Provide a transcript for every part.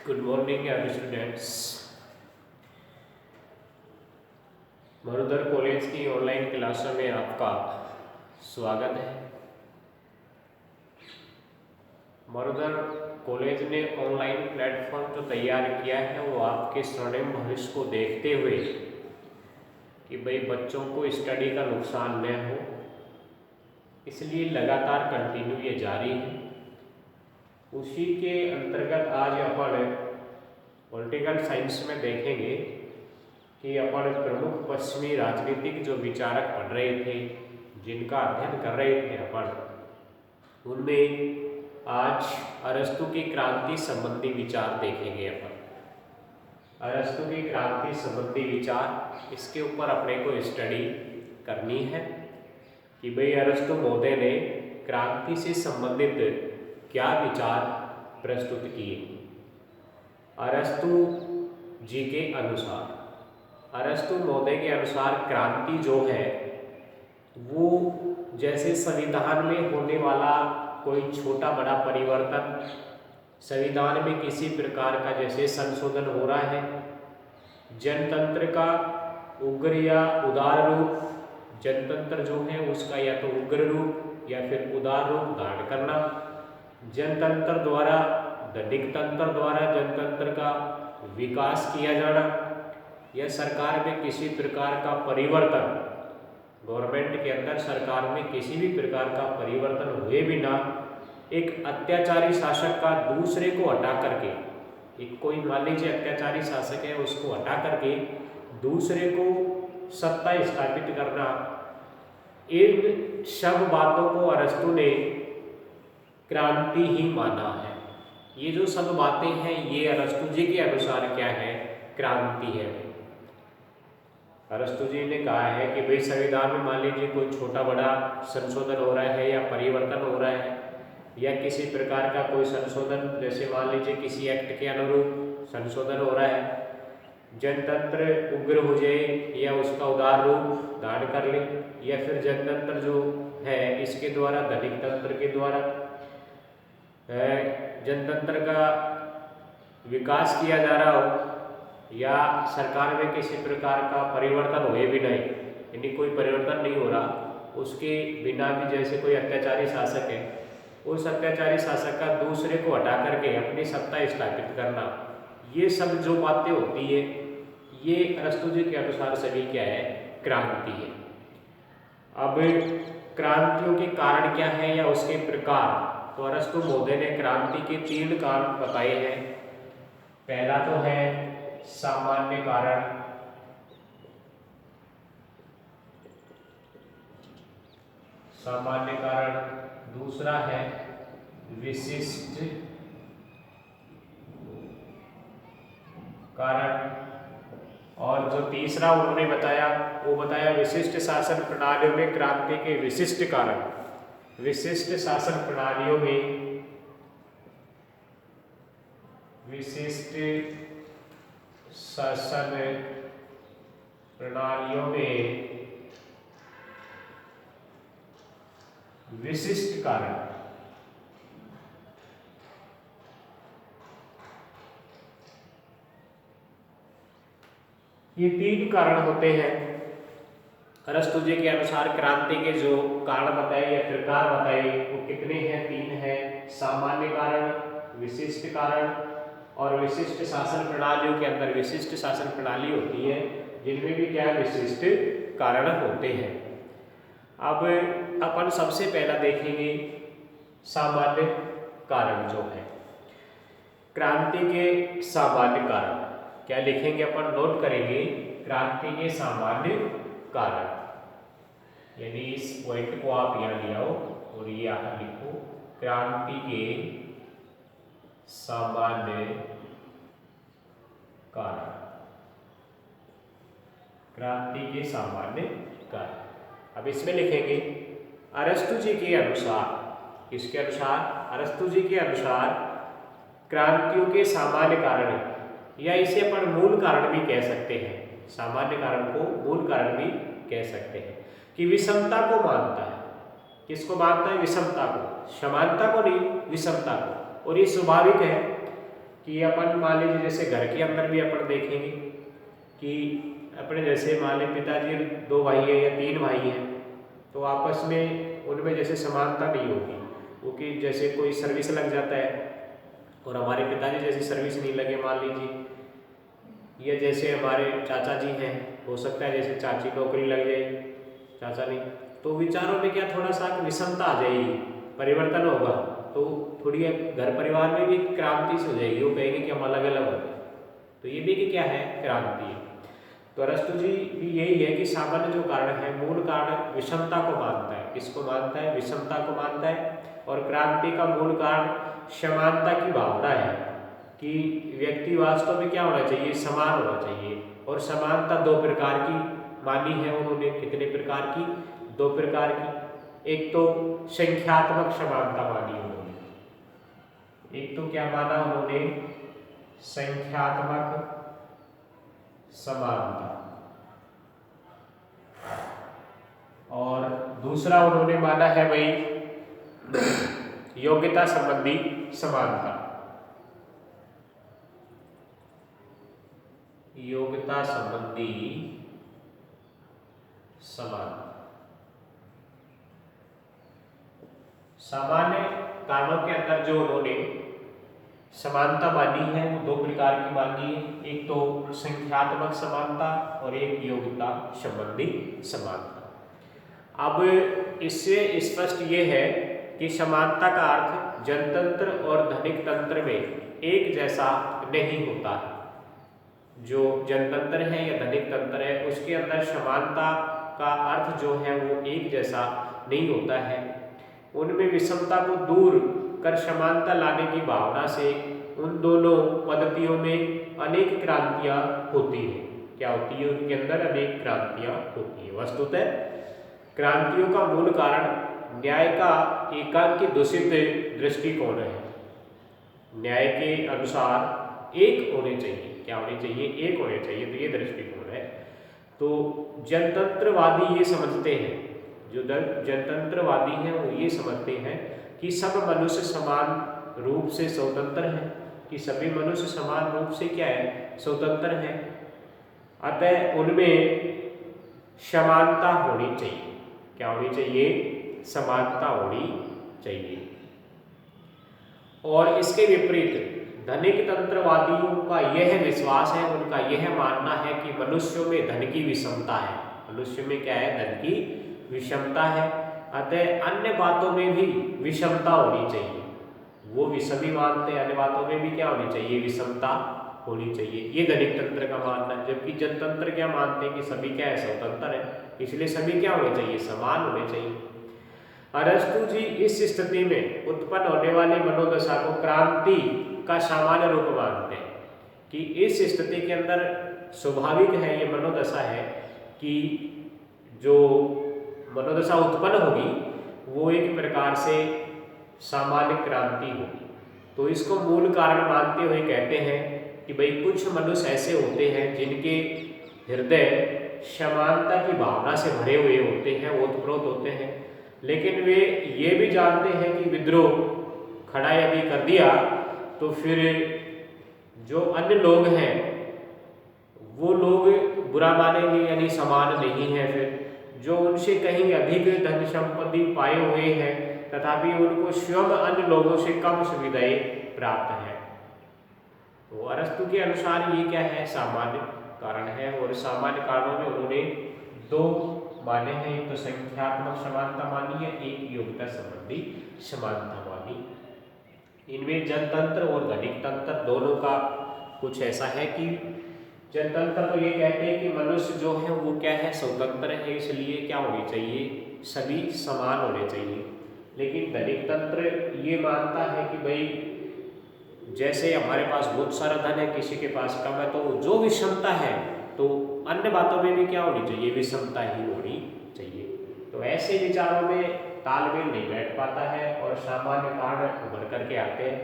Good morning every students. Marudhar college की online क्लासों में आपका स्वागत है। मरुधर कॉलेज ने ऑनलाइन प्लेटफॉर्म जो तैयार किया है वो आपके स्वर्णिम भविष्य को देखते हुए कि भाई बच्चों को स्टडी का नुकसान न हो, इसलिए लगातार कंटिन्यू ये जारी है। उसी के अंतर्गत आज अपन पॉलिटिकल साइंस में देखेंगे कि अपन प्रमुख पश्चिमी राजनीतिक जो विचारक पढ़ रहे थे, जिनका अध्ययन कर रहे थे अपन, उनमें आज अरस्तु की क्रांति संबंधी विचार देखेंगे। अपन अरस्तु की क्रांति संबंधी विचार, इसके ऊपर अपने को स्टडी करनी है कि भाई अरस्तु महोदय ने क्रांति से संबंधित क्या विचार प्रस्तुत किए। अरस्तु जी के अनुसार, अरस्तु महोदय के अनुसार क्रांति जो है वो जैसे संविधान में होने वाला कोई छोटा बड़ा परिवर्तन, संविधान में किसी प्रकार का जैसे संशोधन हो रहा है, जनतंत्र का उग्र या उदार रूप, जनतंत्र जो है उसका या तो उग्र रूप या फिर उदार रूप धारण करना, जनतंत्र द्वारा दंडिकतंत्र द्वारा जनतंत्र का विकास किया जाना, या सरकार में किसी प्रकार का परिवर्तन, गवर्नमेंट के अंदर सरकार में किसी भी प्रकार का परिवर्तन हुए बिना एक अत्याचारी शासक का दूसरे को हटा करके, एक कोई मान लीजिए अत्याचारी शासक है उसको हटा करके दूसरे को सत्ता स्थापित करना, इन सब बातों को अरस्तु ने क्रांति ही माना है। ये जो सब बातें हैं ये अरस्तु जी के अनुसार क्या है, क्रांति है। अरस्तु जी ने कहा है कि भाई संविधान में मान लीजिए कोई छोटा बड़ा संशोधन हो रहा है या परिवर्तन हो रहा है, या किसी प्रकार का कोई संशोधन, जैसे मान लीजिए किसी एक्ट के अनुरूप संशोधन हो रहा है, जनतंत्र उग्र हो जाए या उसका उदार रूप धारण कर ले, या फिर जनतंत्र जो है इसके द्वारा दलित तंत्र के द्वारा जनतंत्र का विकास किया जा रहा हो, या सरकार में किसी प्रकार का परिवर्तन हुए भी नहीं, यानी कोई परिवर्तन नहीं हो रहा, उसके बिना भी जैसे कोई अत्याचारी शासक है उस अत्याचारी शासक का दूसरे को हटा करके अपनी सत्ता स्थापित करना, ये सब जो बातें होती है ये अरस्तु जी के अनुसार सभी क्या है, क्रांति है। अब क्रांतियों के कारण क्या है या उसके प्रकार, तो अरस्तु महोदय ने क्रांति के 3 कारण बताए हैं। पहला तो है सामान्य कारण, सामान्य कारण, दूसरा है विशिष्ट कारण, और जो तीसरा उन्होंने बताया वो बताया विशिष्ट शासन प्रणालियों में क्रांति के विशिष्ट कारण। विशिष्ट शासन प्रणालियों में, विशिष्ट शासन प्रणालियों में विशिष्ट कारण, ये 3 कारण होते हैं। अरस्तु जी के अनुसार क्रांति के जो कारण बताए या प्रकार बताए वो कितने हैं, 3 हैं। सामान्य कारण, विशिष्ट कारण और विशिष्ट शासन प्रणालियों के अंदर विशिष्ट शासन प्रणाली होती है जिनमें भी क्या विशिष्ट कारण होते हैं। अब अपन सबसे पहला देखेंगे सामान्य कारण जो है, क्रांति के सामान्य कारण। क्या लिखेंगे अपन, नोट करेंगे, क्रांति के सामान्य कारण, यानी इस पॉइंट को आप यहाँ ले आओ और ये यहाँ लिखो, क्रांति के सामान्य कारण, क्रांति के सामान्य कारण। अब इसमें लिखेंगे अरस्तु जी के अनुसार, किसके अनुसार, अरस्तु जी के अनुसार क्रांतियों के सामान्य कारण, या इसे अपन मूल कारण भी कह सकते हैं, सामान्य कारण को मूल कारण भी कह सकते हैं, कि विषमता को मानता है। किसको मानता है, विषमता को, समानता को नहीं, विषमता को। और ये स्वाभाविक है कि अपन मान लीजिए जैसे घर के अंदर भी अपन देखेंगे कि अपने जैसे मान लीजिए पिताजी 2 भाई है या 3 भाई हैं, तो आपस में उनमें जैसे समानता नहीं होगी, क्योंकि जैसे कोई सर्विस लग जाता है और हमारे पिताजी जैसे सर्विस नहीं लगे मान लीजिए, या जैसे हमारे चाचा जी हैं, हो सकता है जैसे चाची नौकरी लग जाए, चाचा नहीं, तो विचारों में क्या थोड़ा सा विषमता आ जाएगी, परिवर्तन होगा, तो थोड़ी घर परिवार में भी क्रांति से हो जाएगी, वो कहेंगे कि हम अलग अलग हो गए, तो ये भी कि क्या है, क्रांति है। तो अरस्तु जी भी यही है कि सामान्य जो कारण है, मूल कारण विषमता को मानता है। किसको मानता है? विषमता को मानता है। और क्रांति का मूल कारण समानता की भावना है कि व्यक्ति वास्तव में क्या होना चाहिए, समान होना चाहिए। और समानता 2 प्रकार की मानी है उन्होंने। कितने प्रकार की? 2 प्रकार की। एक तो संख्यात्मक समानता मानी उन्होंने, एक तो क्या माना उन्होंने, संख्यात्मक समानता, और दूसरा उन्होंने माना है भाई योग्यता संबंधी समानता। योग्यता संबंधी समानता। सामान्य कारणों के अंदर जो उन्होंने समानता मानी है वो 2 प्रकार की मानी है, एक तो संख्यात्मक समानता और एक योग्यता संबंधी समानता। अब इससे स्पष्ट ये है कि समानता का अर्थ जनतंत्र और धनिक तंत्र में एक जैसा नहीं होता है। जो जनतंत्र है या धनिक तंत्र है उसके अंदर समानता का अर्थ जो है वो एक जैसा नहीं होता है। उनमें विषमता को दूर कर समानता लाने की भावना से उन दोनों पद्धतियों में अनेक क्रांतियां होती हैं। क्या होती है? उनके अंदर अनेक क्रांतियां होती है। वस्तुतः क्रांतियों का मूल कारण न्याय का एकांकी दूषित दृष्टिकोण है। न्याय के अनुसार एक होने चाहिए। क्या होने चाहिए? एक होने चाहिए। तो ये दृष्टिकोण है। तो जनतंत्रवादी ये समझते हैं, जो जनतंत्रवादी हैं वो ये समझते हैं कि सब मनुष्य समान रूप से स्वतंत्र हैं, कि सभी मनुष्य समान रूप से क्या है? स्वतंत्र हैं। अतः उनमें समानता होनी चाहिए। क्या होनी चाहिए? समानता होनी चाहिए। और इसके विपरीत धनिक तंत्रवादियों का यह विश्वास है, उनका यह मानना है कि मनुष्यों में धन की विषमता है। मनुष्य में क्या है? धन की विषमता है। अतः अन्य बातों में भी विषमता होनी चाहिए। वो विषमी मानते हैं, अन्य बातों में भी क्या होनी चाहिए? विषमता होनी चाहिए। ये धनिक तंत्र का मानना है। जबकि जनतंत्र क्या मानते हैं कि सभी क्या है? स्वतंत्र है, इसलिए सभी क्या होने चाहिए? समान होने चाहिए। अरस्तु जी इस स्थिति में उत्पन्न होने वाली मनोदशा को क्रांति का सामान्य रूप मानते हैं, कि इस स्थिति के अंदर स्वाभाविक है, ये मनोदशा है कि जो मनोदशा उत्पन्न होगी वो एक प्रकार से सामान्य क्रांति होगी। तो इसको मूल कारण मानते हुए कहते हैं कि भाई कुछ मनुष्य ऐसे होते हैं जिनके हृदय समानता की भावना से भरे हुए होते हैं, ओतप्रोत होते हैं, लेकिन वे ये भी जानते हैं कि विद्रोह खड़ा यदि कर दिया तो फिर जो अन्य लोग हैं वो लोग बुरा मानेंगे, यानी समान नहीं है। फिर जो उनसे कहीं अधिक धन संपत्ति पाए हुए हैं तथापि उनको स्वयं अन्य लोगों से कम सुविधाएं प्राप्त है। तो अरस्तु के अनुसार ये क्या है? सामान्य कारण है। और सामान्य कारणों में उन्होंने 2 माने हैं, एक तो संख्यात्मक समानता मानी है, एक योग्यता संबंधी समानता मानी। इनमें जनतंत्र और धनिक तंत्र दोनों का कुछ ऐसा है कि जनतंत्र तो ये कहते हैं कि मनुष्य जो है वो क्या है? स्वतंत्र है, इसलिए क्या होनी चाहिए? सभी समान होने चाहिए। लेकिन धनिक तंत्र ये मानता है कि भाई जैसे हमारे पास बहुत सारा धन है, किसी के पास कम है, तो जो विषमता है तो अन्य बातों में भी क्या होनी चाहिए? विषमता ही होनी चाहिए। तो ऐसे विचारों में तालमेल नहीं बैठ पाता है और सामान्य कारण उभर करके आते हैं।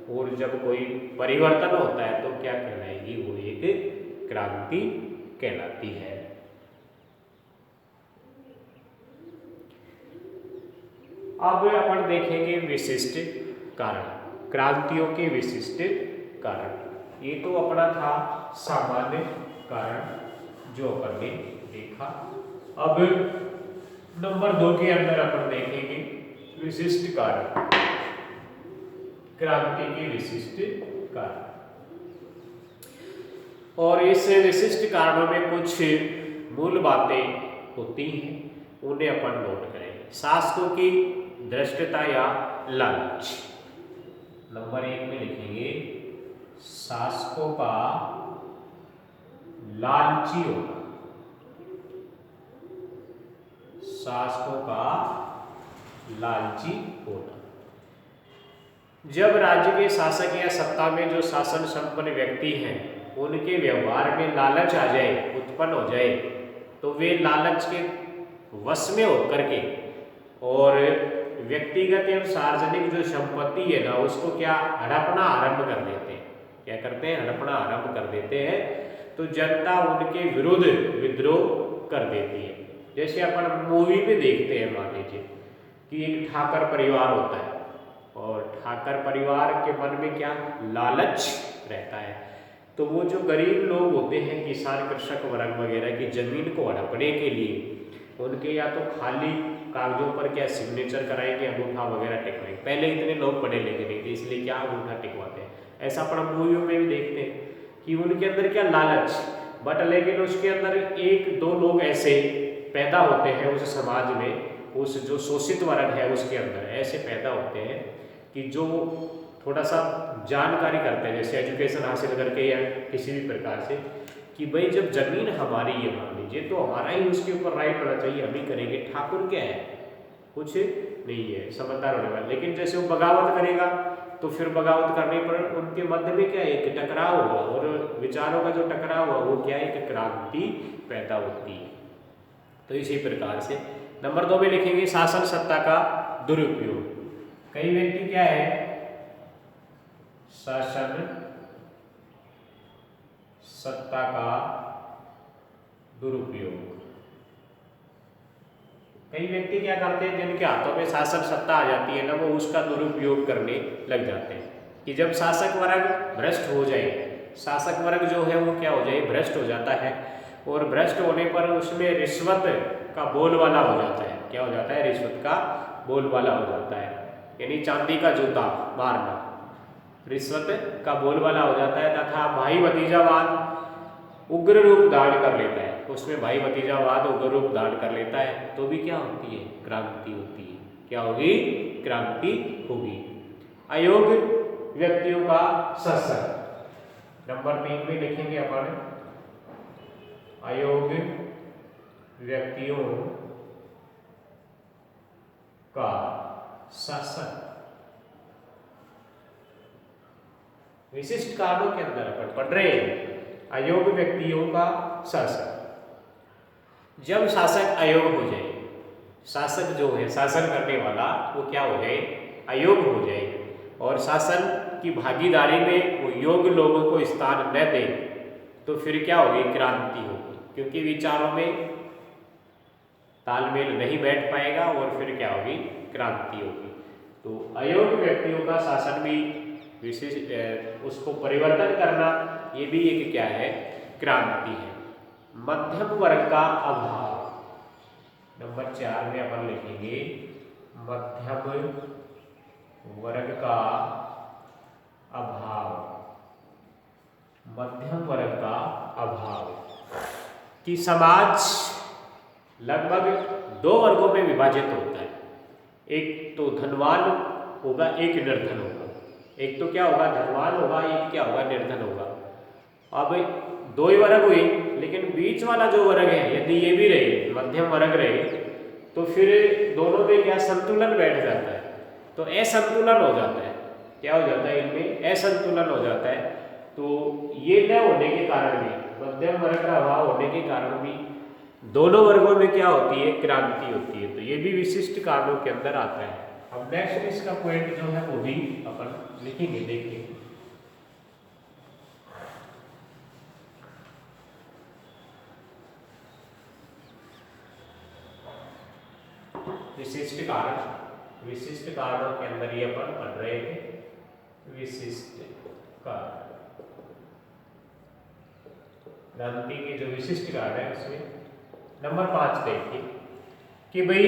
और जब कोई परिवर्तन होता है तो क्या कहलाएगी? वो एक क्रांति कहलाती है। अब अपन देखेंगे विशिष्ट कारण, क्रांतियों के विशिष्ट कारण। ये तो अपना था सामान्य कारण जो अपन ने देखा। अब नंबर 2 के अंदर अपन देखेंगे विशिष्ट कारण, क्रांति के विशिष्ट कारण। और इस विशिष्ट कारणों में कुछ मूल बातें होती हैं, उन्हें अपन नोट करेंगे। शासकों की धृष्टता या लालच। नंबर 1 में लिखेंगे शासकों का लालची होना। शासकों का लालची होना। जब राज्य के शासक या सत्ता में जो शासन संपन्न व्यक्ति हैं उनके व्यवहार में लालच आ जाए, उत्पन्न हो जाए, तो वे लालच के वश में होकर के और व्यक्तिगत एवं सार्वजनिक जो संपत्ति है ना उसको क्या हड़पना आरंभ कर देते हैं। क्या करते हैं? हड़पना आरंभ कर देते हैं। तो जनता उनके विरुद्ध विद्रोह कर देती है। जैसे अपन मूवी में देखते हैं, मान लीजिए कि एक ठाकर परिवार होता है और ठाकर परिवार के मन में क्या लालच रहता है, तो वो जो गरीब लोग होते हैं, किसान कृषक वर्ग वगैरह की जमीन को हड़पने के लिए उनके या तो खाली कागजों पर क्या सिग्नेचर कराएंगे, अंगूठा वगैरह टिकवाएंगे। पहले इतने लोग पढ़े लिखे नहीं थे, इसलिए क्या अंगूठा टिकवाते हैं। ऐसा अपन मूवियों में भी देखते हैं कि उनके अंदर क्या लालच, बट लेकिन उसके अंदर 1-2 लोग ऐसे पैदा होते हैं उस समाज में, उस जो शोषित वर्ग है उसके अंदर ऐसे पैदा होते हैं कि जो थोड़ा सा जानकारी करते हैं, जैसे एजुकेशन हासिल करके या किसी भी प्रकार से, कि भाई जब जमीन हमारी है मान लीजिए तो हमारा ही उसके ऊपर राइट होना चाहिए, हम ही करेंगे। ठाकुर क्या है? कुछ नहीं है, समझदार होने वाला। लेकिन जैसे वो बगावत करेगा तो फिर बगावत करने पर उनके मध्य में क्या एक टकराव होगा और विचारों का जो टकराव हुआ वो क्या एक क्रांति पैदा होती है। तो इसी प्रकार से नंबर 2 में लिखेंगे शासन सत्ता का दुरुपयोग। कई व्यक्ति क्या है शासन सत्ता का दुरुपयोग। कई व्यक्ति क्या करते हैं जिनके हाथों में शासन सत्ता आ जाती है ना, वो उसका दुरुपयोग करने लग जाते हैं कि जब शासक वर्ग भ्रष्ट हो जाए, शासक वर्ग जो है वो क्या हो जाए भ्रष्ट हो जाता है और भ्रष्ट होने पर उसमें रिश्वत का बोलबाला हो जाता है। क्या हो जाता है? रिश्वत का बोलबाला हो जाता है, यानी चांदी का जूता मारना, रिश्वत का बोलबाला हो जाता है। तथा भाई भतीजावाद उग्र रूप धारण कर लेता है, उसमें भाई भतीजावाद उग्र रूप धारण कर लेता है, तो भी क्या होती है? क्रांति होती है। क्या होगी? क्रांति होगी। अयोग्य व्यक्तियों का शासन। नंबर 3 में लिखेंगे अपन अयोग्य व्यक्तियों का शासन। विशिष्ट कारणों के अंदर अपन पढ़ रहे हैं अयोग्य व्यक्तियों का शासन। जब शासक अयोग्य हो जाए, शासक जो है शासन करने वाला वो क्या हो जाए? अयोग्य हो जाए और शासन की भागीदारी में वो योग्य लोगों को स्थान न दे, तो फिर क्या होगी? क्रांति होगी, क्योंकि विचारों में तालमेल नहीं बैठ पाएगा और फिर क्या होगी? क्रांति होगी। तो अयोग्य व्यक्तियों का शासन भी विशेष उसको परिवर्तन करना, ये भी एक क्या है? क्रांति है। मध्यम वर्ग का अभाव। नंबर 4 में अपन लिखेंगे मध्यम वर्ग का अभाव। मध्यम वर्ग का अभाव कि समाज लगभग 2 वर्गों में विभाजित होता है। एक तो धनवान होगा, एक निर्धन होगा। एक तो क्या होगा? धनवान होगा, एक क्या होगा? निर्धन होगा। अब 2 ही वर्ग हुए, लेकिन बीच वाला जो वर्ग है यदि ये भी रहे, मध्यम वर्ग रहे, तो फिर दोनों में क्या संतुलन बैठ जाता है। तो असंतुलन हो जाता है। क्या हो जाता है? इनमें असंतुलन हो जाता है। तो ये न होने के कारण भी, मध्यम वर्ग का अभाव होने के कारण भी दोनों वर्गों में क्या होती है? क्रांति होती है। तो ये भी विशिष्ट कारणों के अंदर आता है। अब नेक्स्ट इसका पॉइंट जो है वो भी अपन लिखेंगे, देखिए। विशिष्ट कारण। विशिष्ट कारणों के अंदर ये अपन पढ़ रहे थे विशिष्ट कारण। क्रांति के जो विशिष्ट कारण है उसमें नंबर 5 देखिए कि भाई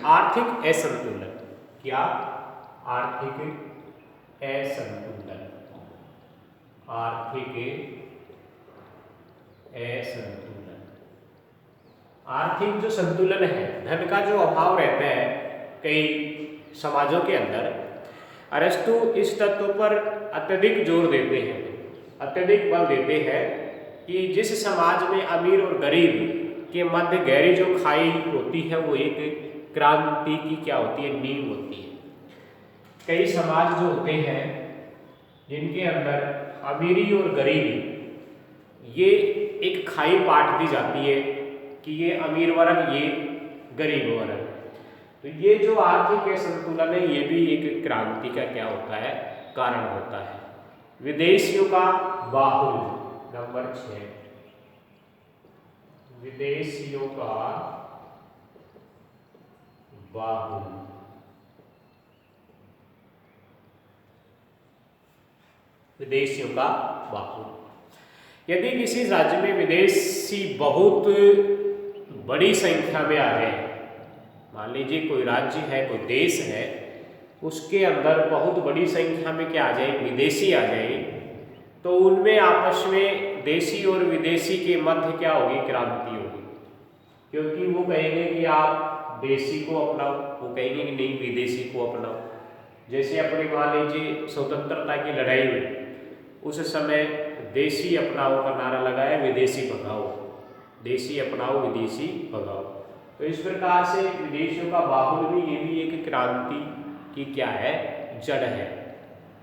आर्थिक असंतुलन। क्या? आर्थिक असंतुलन। आर्थिक असंतुलन। आर्थिक जो संतुलन है, धन का जो अभाव रहता है कई समाजों के अंदर, अरस्तु इस तत्व पर अत्यधिक जोर देते हैं, अत्यधिक बल देते हैं कि जिस समाज में अमीर और गरीब के मध्य गहरी जो खाई होती है वो एक क्रांति की क्या होती है? नींव होती है। कई समाज जो होते हैं जिनके अंदर अमीरी और गरीबी ये एक खाई पाट दी जाती है कि ये अमीर वर्ग, ये गरीब वर्ग, तो ये जो आर्थिक असंतुलन है ये भी एक क्रांति का क्या होता है? कारण होता है। विदेशियों का बाहुल्य नंबर 6। विदेशियों का बाहुल्य। विदेशियों का बाहुल्य। यदि किसी राज्य में विदेशी बहुत बड़ी संख्या में आ गए, मान लीजिए कोई राज्य है, कोई देश है, उसके अंदर बहुत बड़ी संख्या में क्या आ जाए? विदेशी आ जाए, तो उनमें आपस में देशी और विदेशी के मध्य क्या होगी? क्रांति होगी। क्योंकि वो कहेंगे कि आप देशी को अपनाओ, वो कहेंगे कि नहीं विदेशी को अपनाओ। जैसे अपने मान लीजिए स्वतंत्रता की लड़ाई में उस समय देशी अपनाओ का नारा लगाया, विदेशी भगाओ, देशी अपनाओ विदेशी भगाओ। तो इस प्रकार से विदेशियों का बाहुल्य भी, ये भी एक क्रांति की क्या है? जड़ है।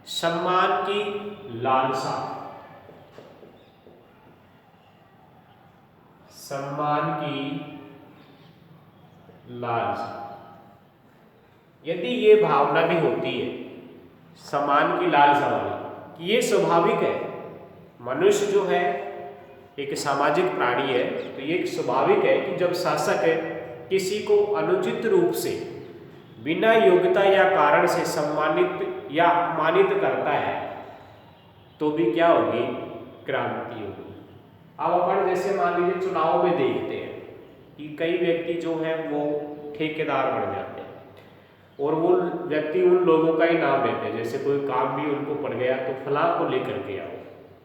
सम्मान की लालसा। सम्मान की लालसा। यदि ये भावना भी होती है सम्मान की लालसा वाली, कि ये स्वाभाविक है, मनुष्य जो है एक सामाजिक प्राणी है, तो ये स्वाभाविक है कि जब शासक है किसी को अनुचित रूप से बिना योग्यता या कारण से सम्मानित या अपमानित करता है तो भी क्या होगी? क्रांति होगी। अब अपन जैसे मान लीजिए चुनाव में देखते हैं कि कई व्यक्ति जो है वो ठेकेदार बन जाते हैं और वो व्यक्ति उन लोगों का ही नाम लेते हैं, जैसे कोई काम भी उनको पड़ गया तो फलां को लेकर के आओ।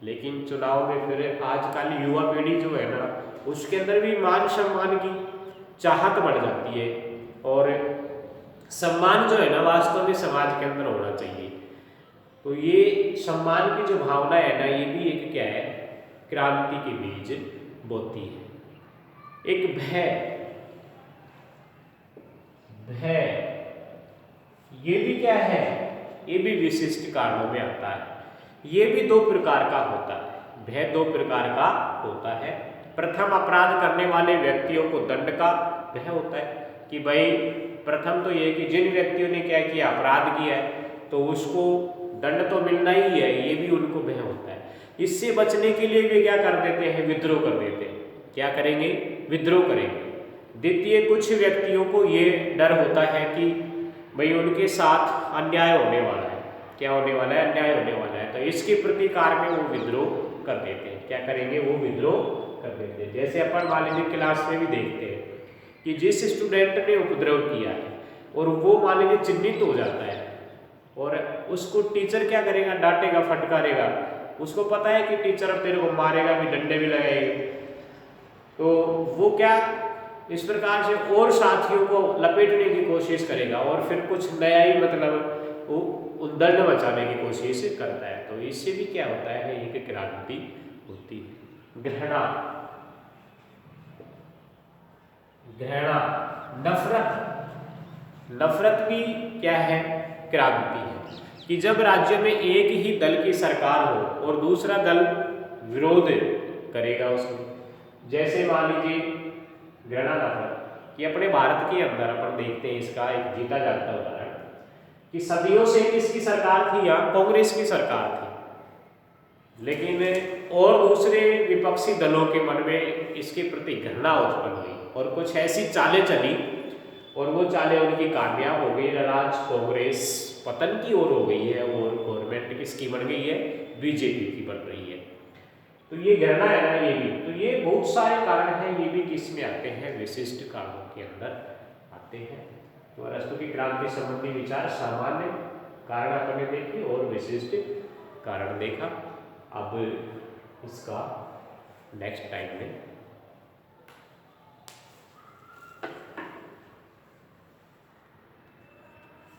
लेकिन चुनाव में फिर आजकल युवा पीढ़ी जो है ना, उसके अंदर भी मान सम्मान की चाहत बढ़ जाती है, और सम्मान जो है ना वास्तव में समाज के अंदर होना चाहिए। तो ये सम्मान की जो भावना है ना, ये भी एक क्या है? क्रांति के बीज बोती है। एक भय। भय ये भी क्या है? ये भी विशिष्ट कारणों में आता है। ये भी दो प्रकार का होता है। भय दो प्रकार का होता है। प्रथम, अपराध करने वाले व्यक्तियों को दंड का भय होता है कि भाई प्रथम तो ये कि जिन व्यक्तियों ने क्या किया? अपराध किया है, तो उसको दंड तो मिलना ही है, ये भी उनको भय होता है। इससे बचने के लिए वे क्या कर देते हैं? विद्रोह कर देते हैं। क्या करेंगे? विद्रोह करेंगे। द्वितीय, कुछ व्यक्तियों को ये डर होता है कि भाई उनके साथ अन्याय होने वाला है। क्या होने वाला है? अन्याय होने वाला है। तो इसके प्रतिकार में वो विद्रोह कर देते हैं। क्या करेंगे? वो विद्रोह कर देते हैं। जैसे अपन मान लीजिए क्लास में भी देखते हैं कि जिस स्टूडेंट ने उपद्रव किया है और वो मान लीजिए चिन्हित हो जाता है, और उसको टीचर क्या करेगा? डांटेगा, फटकारेगा। उसको पता है कि टीचर अब तेरे को मारेगा भी, डंडे भी लगाएगा, तो वो क्या इस प्रकार से और साथियों को लपेटने की कोशिश करेगा और फिर कुछ नया ही मतलब वो उद्दंड मचाने की कोशिश करता है। तो इससे भी क्या होता है? एक क्रांति होती है। घृणा। घृणा, नफरत। नफरत भी क्या है? क्रांति है। कि जब राज्य में एक ही दल की सरकार हो और दूसरा दल विरोध करेगा उसमें, जैसे मान लीजिए घृणा, नफरत, कि अपने भारत के अंदर अपन देखते हैं इसका एक जीता जागता उदाहरण कि सदियों से किसकी सरकार थी? यहाँ कांग्रेस की सरकार थी, लेकिन और दूसरे विपक्षी दलों के मन में इसके प्रति घृणा उत्पन्न हुई और कुछ ऐसी चालें चली और वो चालें उनकी कामयाब हो गई। आज कांग्रेस पतन की ओर हो गई है और गवर्नमेंट किसकी बन गई है? बीजेपी की बन रही है। तो ये गणना है ना, ये भी, तो ये बहुत सारे कारण हैं, ये भी किस में आते हैं, विशिष्ट कारणों के अंदर आते हैं। तो अरस्तु की क्रांति संबंधी विचार सामान्य कारण अपने देखे और विशिष्ट कारण देखा। अब इसका नेक्स्ट टाइम में